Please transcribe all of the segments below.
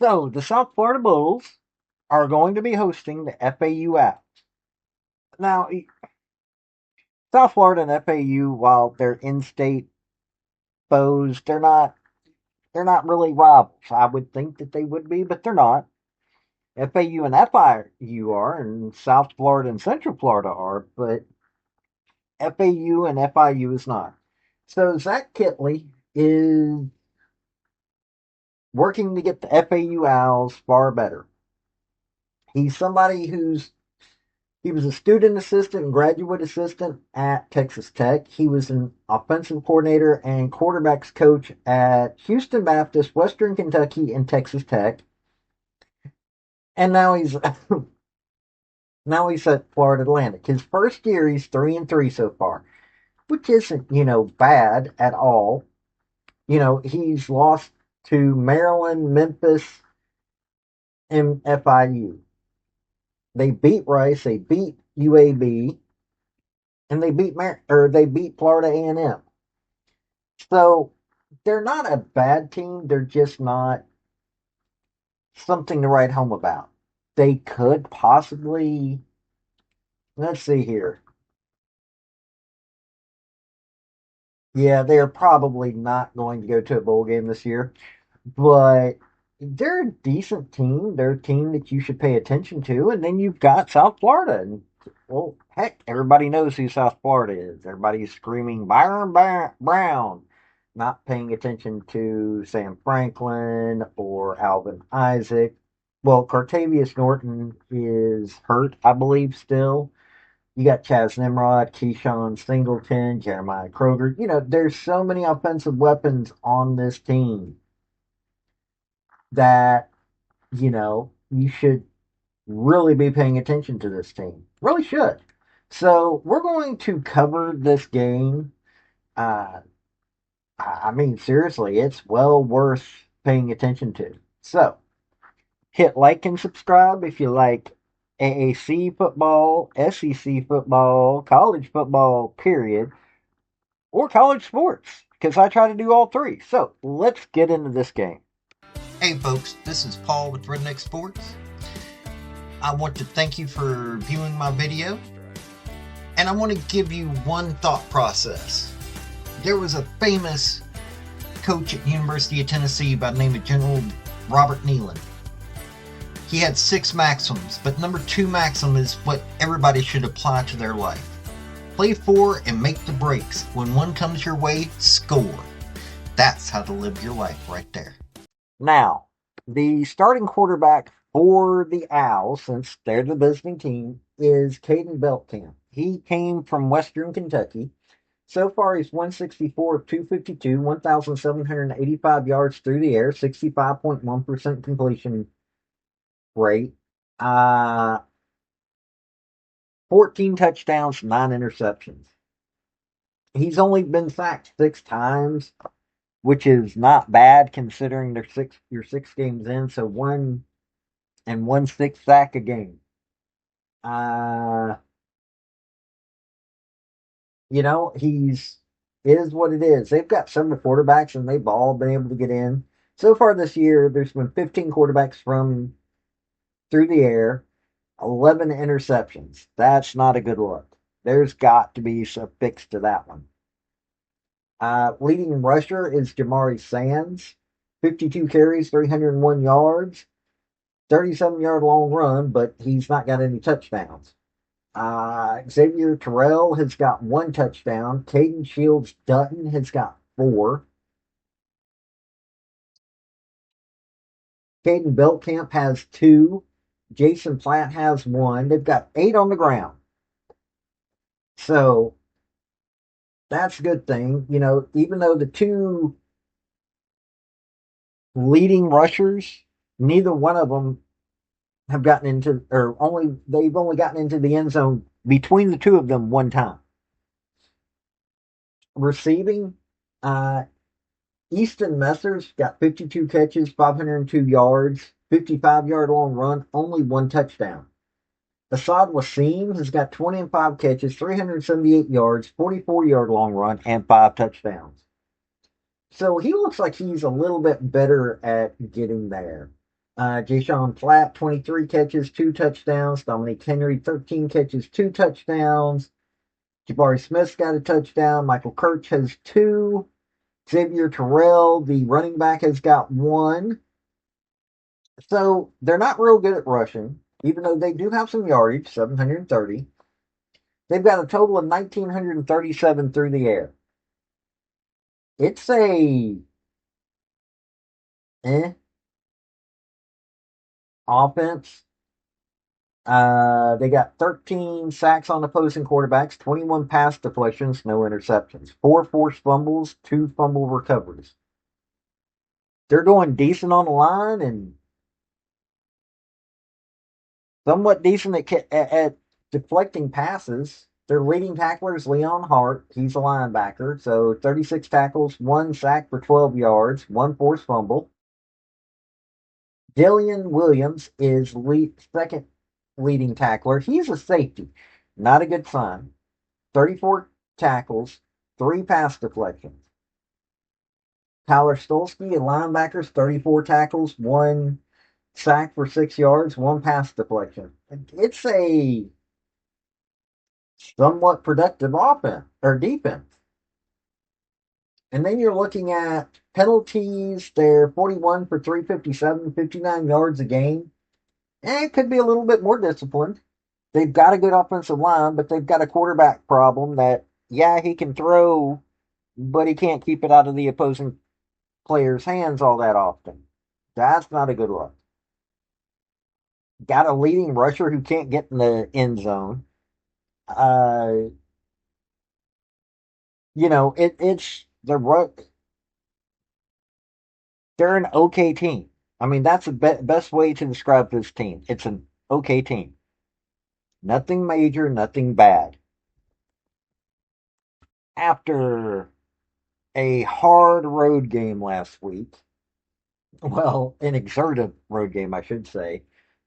So the South Florida Bulls are going to be hosting the FAU Owls. Now, South Florida and FAU, while they're in-state foes, they're not really rivals. I would think that they would be, but they're not. FAU and FIU are, and South Florida and Central Florida are, but FAU and FIU is not. So Zach Kittley is working to get the FAU Owls far better. He's somebody he was a student assistant and graduate assistant at Texas Tech. He was an offensive coordinator and quarterbacks coach at Houston Baptist, Western Kentucky, and Texas Tech. And now he's now he's at Florida Atlantic. His first year, he's 3-3 so far, which isn't bad at all. He's lost to Maryland, Memphis, and FIU. They beat Rice, they beat UAB, and they beat Florida A&M. So they're not a bad team. They're just not something to write home about. They could possibly, let's see here. Yeah, they're probably not going to go to a bowl game this year, but they're a decent team. They're a team that you should pay attention to. And then you've got South Florida. And, well, heck, everybody knows who South Florida is. Everybody's screaming Byron Brown, not paying attention to Sam Franklin or Alvin Isaac. Well, Cartavius Norton is hurt, I believe, still. You got Chaz Nimrod, Keyshawn Singleton, Jeremiah Kroger. There's so many offensive weapons on this team that, you should really be paying attention to this team. Really should. So we're going to cover this game. Uh, I mean, seriously, it's well worth paying attention to. So hit like and subscribe if you like AAC football, SEC football, college football, period, or college sports, because I try to do all three. So let's get into this game. Hey folks, this is Paul with Redneck Sports. I want to thank you for viewing my video, and I want to give you one thought process. There was a famous coach at University of Tennessee by the name of General Robert Neyland. He had 6 maxims, but number 2 maxim is what everybody should apply to their life. Play for and make the breaks. When one comes your way, score. That's how to live your life right there. Now, the starting quarterback for the Owls, since they're the visiting team, is Caden Beltcamp. He came from Western Kentucky. So far, he's 164 of 252, 1,785 yards through the air, 65.1% completion rate. 14 touchdowns, 9 interceptions. He's only been sacked 6 times, which is not bad considering you're 6 games in, so 1 sack a game. It is what it is. They've got several quarterbacks and they've all been able to get in. So far this year, there's been 15 quarterbacks from through the air, 11 interceptions. That's not a good look. There's got to be some fix to that one. Leading rusher is Jamari Sands, 52 carries, 301 yards, 37-yard long run, but he's not got any touchdowns. Xavier Terrell has got 1 touchdown. Caden Shields Dutton has got 4. Caden Beltcamp has 2. Jason Platt has 1. They've got 8 on the ground. So that's a good thing. Even though the 2 leading rushers, neither one of them have gotten into, they've only gotten into the end zone between the 2 of them 1 time. Receiving, Easton Messers got 52 catches, 502 yards, 55-yard long run, only 1 touchdown. Assad Wasim has got 25 catches, 378 yards, 44-yard long run, and 5 touchdowns. So he looks like he's a little bit better at getting there. Jashawn Platt, 23 catches, 2 touchdowns. Dominique Henry, 13 catches, 2 touchdowns. Jabari Smith's got a touchdown. Michael Kirch has two. Xavier Terrell, the running back, has got one. So they're not real good at rushing, even though they do have some yardage, 730. They've got a total of 1,937 through the air. It's a eh offense. They got 13 sacks on opposing quarterbacks, 21 pass deflections, no interceptions, 4 forced fumbles, 2 fumble recoveries. They're doing decent on the line and somewhat decent at deflecting passes. Their leading tackler is Leon Hart. He's a linebacker, so 36 tackles, 1 sack for 12 yards, 1 forced fumble. Dillion Williams is second leading tackler. He's a safety. Not a good sign. 34 tackles, 3 pass deflections. Tyler Stolsky, a linebacker, 34 tackles, 1 sack for 6 yards, 1 pass deflection. It's a somewhat productive offense or defense. And then you're looking at penalties. They're 41 for 357, 59 yards a game. And it could be a little bit more disciplined. They've got a good offensive line, but they've got a quarterback problem that, yeah, he can throw, but he can't keep it out of the opposing player's hands all that often. That's not a good look. Got a leading rusher who can't get in the end zone. Uh, it's they're an okay team. I mean, that's the best way to describe this team. It's an okay team. Nothing major, nothing bad. After a hard road game last week, well, an exertive road game, I should say,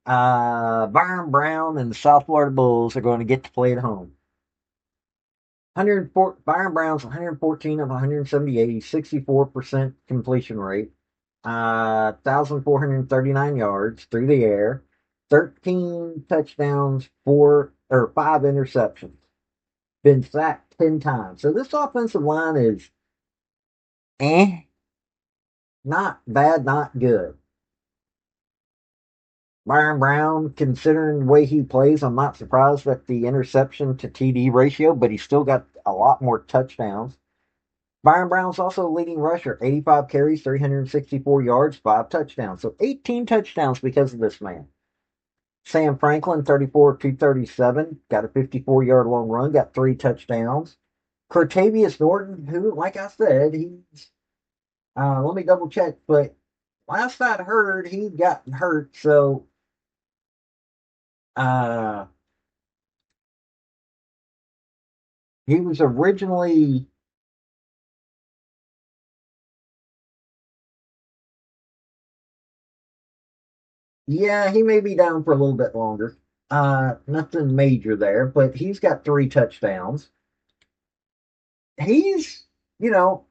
Byron Brown and the South Florida Bulls are going to get to play at home. 104, Byron Brown's 114 of 178, 64% completion rate, 1,439 yards through the air, 13 touchdowns, 5 interceptions. Been sacked 10 times. So this offensive line is eh, not bad, not good. Byron Brown, considering the way he plays, I'm not surprised at the interception to TD ratio, but he's still got a lot more touchdowns. Byron Brown's also leading rusher, 85 carries, 364 yards, 5 touchdowns. So 18 touchdowns because of this man. Sam Franklin, 34 of 237, got a 54-yard long run, got 3 touchdowns. Curtavious Norton, who, like I said, he's, let me double check, but last I heard, he got hurt, so, uh, he was originally, yeah, he may be down for a little bit longer. Nothing major there, but he's got 3 touchdowns. He's, you know,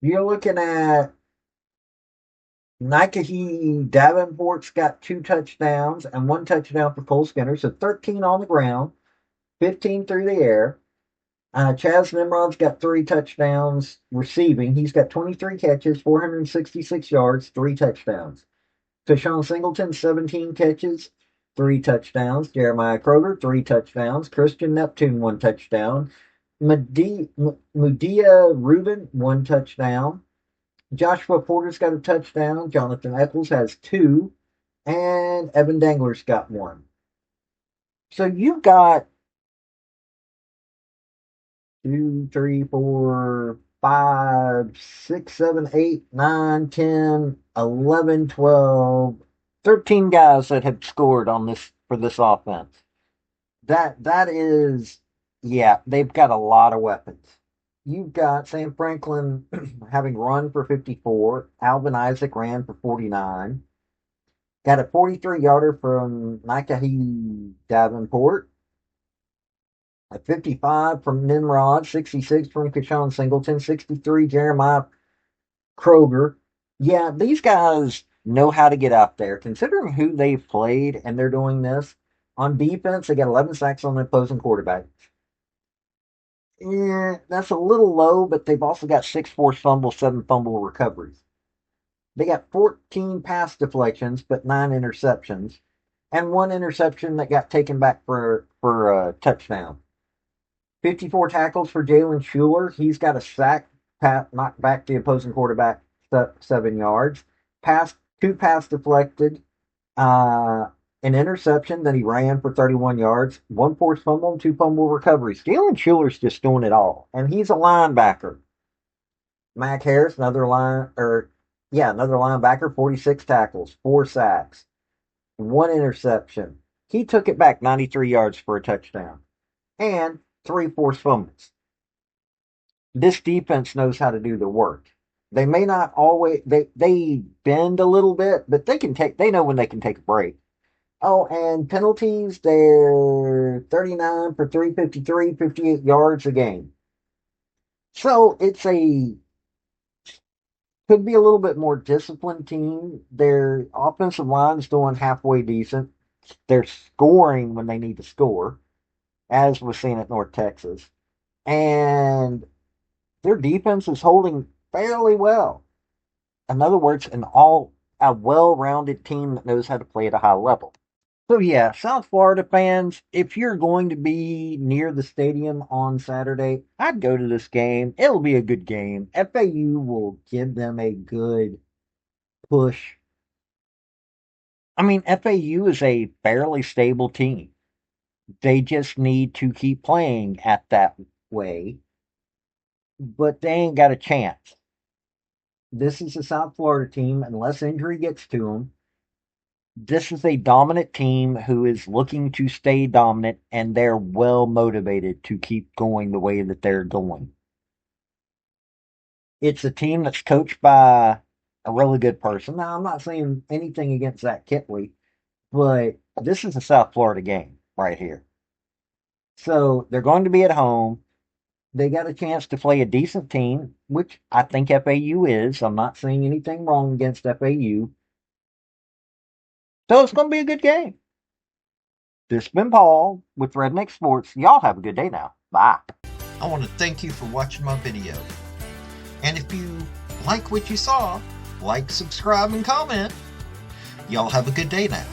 you're looking at Nike Davenport's got 2 touchdowns and 1 touchdown for Cole Skinner, so 13 on the ground, 15 through the air. Chaz Nimrod's got 3 touchdowns receiving. He's got 23 catches, 466 yards, 3 touchdowns. Tashawn Singleton, 17 catches, 3 touchdowns. Jeremiah Kroger, 3 touchdowns. Christian Neptune, 1 touchdown. Mudia Rubin, 1 touchdown. Joshua Porter's got a touchdown. Jonathan Eccles has two. And Evan Dangler's got one. So you've got 2, 3, 4, 5, 6, 7, 8, 9, 10, 11, 12, 13 guys that have scored on this for this offense. That is, yeah, they've got a lot of weapons. You've got Sam Franklin having run for 54. Alvin Isaac ran for 49. Got a 43-yarder from Nike Davenport. 55 from Nimrod, 66 from Kashawn Singleton, 63 Jeremiah Kroger. Yeah, these guys know how to get out there. Considering who they've played and they're doing this, on defense, they got 11 sacks on the opposing quarterback. Yeah, that's a little low, but they've also got 6 forced fumbles, 7 fumble recoveries. They got 14 pass deflections, but 9 interceptions, and 1 interception that got taken back for a touchdown. 54 tackles for Jalen Schuler. He's got a sack, knocked back the opposing quarterback 7 yards. 2 pass deflected, an interception that he ran for 31 yards, 1 forced fumble, and 2 fumble recoveries. Jalen Schuler's just doing it all, and he's a linebacker. Mac Harris, another linebacker, 46 tackles, 4 sacks, 1 interception. He took it back 93 yards for a touchdown, and 3 forced fumbles. This defense knows how to do the work. They may not always they bend a little bit, but they know when they can take a break. Oh, and penalties, they're 39 for 353, 58 yards a game. So could be a little bit more disciplined team. Their offensive line's doing halfway decent. They're scoring when they need to score, as we're seeing at North Texas. And their defense is holding fairly well. In other words, a well-rounded team that knows how to play at a high level. So yeah, South Florida fans, if you're going to be near the stadium on Saturday, I'd go to this game. It'll be a good game. FAU will give them a good push. I mean, FAU is a fairly stable team. They just need to keep playing at that way, but they ain't got a chance. This is a South Florida team, unless injury gets to them. This is a dominant team who is looking to stay dominant, and they're well motivated to keep going the way that they're going. It's a team that's coached by a really good person. Now, I'm not saying anything against Zach Kittley, but this is a South Florida game right here. So they're going to be at home. They got a chance to play a decent team, which I think FAU is. I'm not saying anything wrong against FAU. So it's going to be a good game. This has been Paul with Redneck Sports. Y'all have a good day now. Bye. I want to thank you for watching my video. And if you like what you saw, like, subscribe, and comment. Y'all have a good day now.